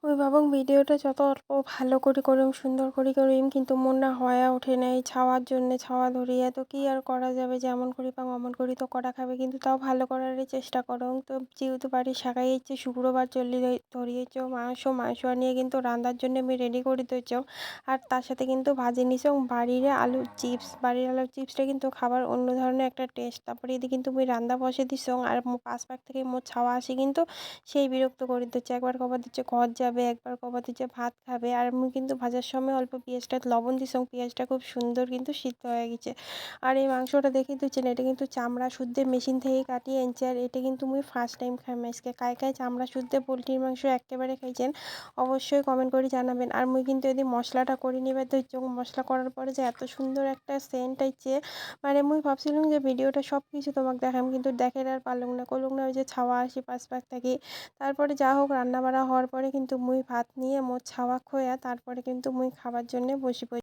ওই ভাবং ভিডিওটা যত অল্প ভালো করে করিম সুন্দর করে করিম কিন্তু মোর না হয়া ওঠে নাই ছাওয়ার জন্যে ছাওয়া ধরিয়া তো কি আর করা যাবে যেমন করি পাং অমন করি তো করা খাবে কিন্তু তাও ভালো করারই চেষ্টা করং তো যেহেতু বাড়ির শাখাই ইচ্ছে শুক্রবার চললি ধরিয়েছ মাংস আনিয়ে কিন্তু রান্নার জন্য আমি রেডি করে দিয়েছ আর তার সাথে কিন্তু ভাজি নিছ বাড়ির আলুর চিপস বাড়ির আলুর চিপসটা কিন্তু খাবার অন্য ধরনের একটা টেস্ট তারপরে এদিকে কিন্তু মুই রান্না বসে দিছ আর পাঁচ পাক থেকে মোর ছাওয়া আসি কিন্তু সেই বিরক্ত করে দিচ্ছে একবার কবার দিচ্ছে ঘর যাবে একবার কবার দিচ্ছে ভাত খাবে আর আমি কিন্তু ভাজার সময় অল্প পেঁয়াজটা লবণ দিছি পেঁয়াজটা খুব সুন্দর কিন্তু সিদ্ধ হয়ে গেছে আর এই মাংসটা দেখে দিচ্ছেন এটা কিন্তু চামড়া শুদ্ধে মেশিন থেকে কাটিয়ে আনছে আর এটা কিন্তু মুই ফার্স্ট টাইম খাই আজকে কায় কায় চামড়া শুদ্ধে পোলট্রির মাংস একেবারে খাইছেন অবশ্যই কমেন্ট করে জানাবেন আর মুই কিন্তু এদিকে মশলাটা করে নিবে ধৈর্য মশলা করার পরে যে এত সুন্দর একটা সেন্ট আইছে মানে মুই ভাবছিলাম যে ভিডিওটা সব কিছু তোমাকে দেখাম কিন্তু দেখের আর পারলাম না করলাম না ওই যে ছাওয়া আসি পাঁচ পাক থাকি তারপরে যা হোক রান্না বাড়া হওয়ার পরে কিন্তু মুই ভাত নিয়ে মোর ছাওয়া খোয়া তারপরে কিন্তু মুই খাবার জন্য বসি পড়ি।